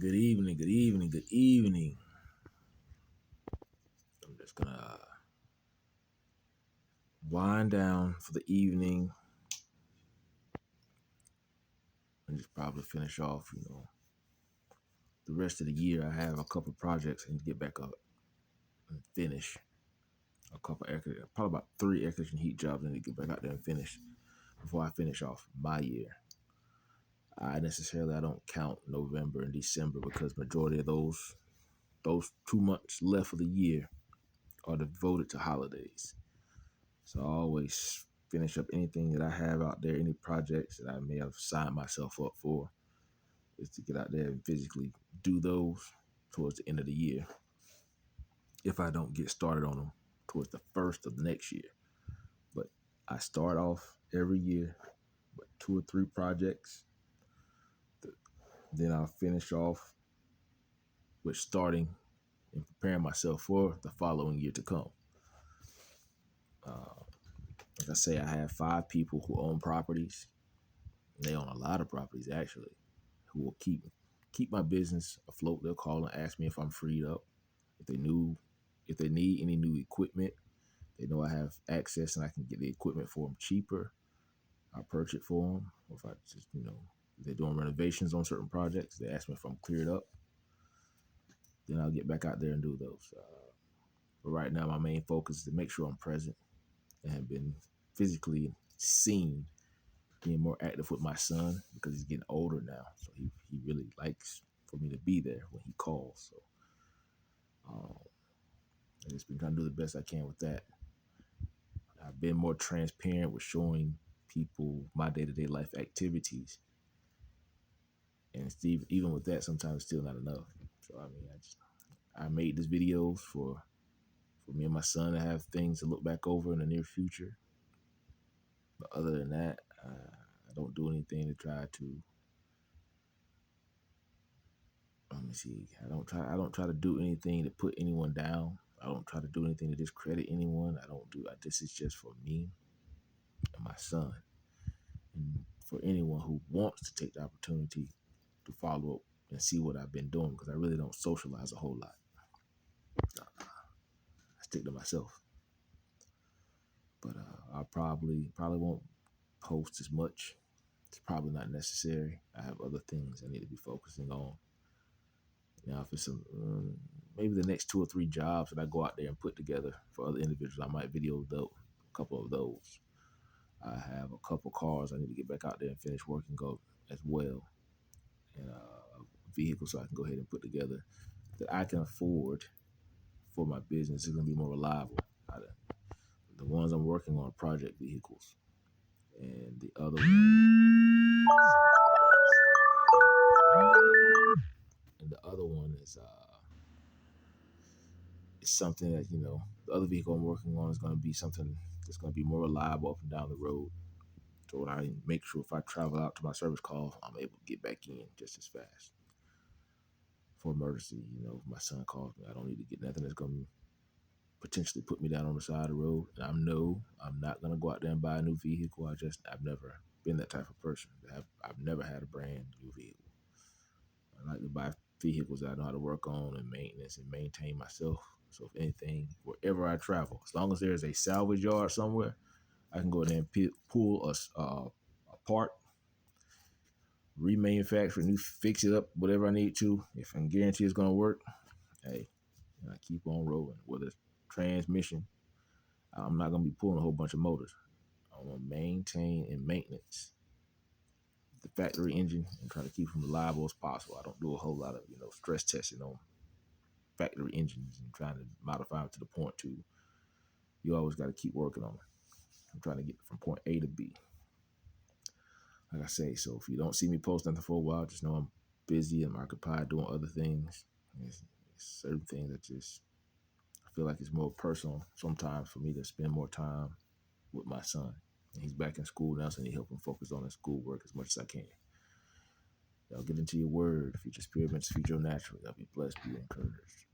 Good evening, good evening, good evening. I'm just gonna wind down for the evening and just probably finish off, the rest of the year. I have a couple projects and get back up and finish a couple probably about 3 air conditioning heat jobs. I need to get back out there and finish before I finish off my year. I don't count November and December because majority of those 2 months left of the year are devoted to holidays. So I always finish up anything that I have out there, any projects that I may have signed myself up for, is to get out there and physically do those towards the end of the year. If I don't get started on them towards the first of the next year. But I start off every year with 2 or 3 projects. Then I'll finish off with starting and preparing myself for the following year to come. Like I say, I have 5 people who own properties. They own a lot of properties actually, who will keep my business afloat. They'll call and ask me if I'm freed up, if they need any new equipment. They know I have access and I can get the equipment for them cheaper. I'll purchase it for them. Or if I just, if they're doing renovations on certain projects, they ask me if I'm cleared up. Then I'll get back out there and do those. But right now, my main focus is to make sure I'm present and have been physically seen, being more active with my son because he's getting older now. So he really likes for me to be there when he calls. So I've just been trying to do the best I can with that. I've been more transparent with showing people my day-to-day life activities. And Steve, even with that, sometimes it's still not enough. So I made these videos for me and my son to have things to look back over in the near future. But other than that, I don't do anything to try to. Let me see. I don't try to do anything to put anyone down. I don't try to do anything to discredit anyone. This is just for me and my son. And for anyone who wants to take the opportunity to follow up and see what I've been doing, because I really don't socialize a whole lot. I stick to myself. But I probably won't post as much. It's probably not necessary. I have other things I need to be focusing on. Now, if it's maybe the next 2 or 3 jobs that I go out there and put together for other individuals, I might video a couple of those. I have a couple cars I need to get back out there and finish working go as well, and a vehicle so I can go ahead and put together that I can afford for my business. Is going to be more reliable. The ones I'm working on are project vehicles, and the other one is something that the other vehicle I'm working on is going to be something that's going to be more reliable up and down the road. So when I make sure if I travel out to my service call, I'm able to get back in just as fast. For emergency, if my son calls me, I don't need to get nothing that's going to potentially put me down on the side of the road. And I'm not going to go out there and buy a new vehicle. I've never been that type of person. I've never had a brand new vehicle. I like to buy vehicles that I know how to work on and maintenance and maintain myself. So if anything, wherever I travel, as long as there's a salvage yard somewhere, I can go there and pull a part, remanufacture, fix it up, whatever I need to. If I can guarantee it's going to work, hey, I keep on rolling. Whether it's transmission, I'm not going to be pulling a whole bunch of motors. I'm going to maintain and maintenance the factory engine and try to keep them reliable as possible. I don't do a whole lot of stress testing on factory engines and trying to modify them to the point to you always got to keep working on it. I'm trying to get from point A to B. Like I say, so if you don't see me post nothing for a while, just know I'm busy. I'm occupied doing other things. It's certain things that I feel like it's more personal sometimes for me to spend more time with my son. And he's back in school now, so I need to help him focus on his schoolwork as much as I can. Y'all get into your word. Future spirit, future natural. Y'all be blessed, be encouraged.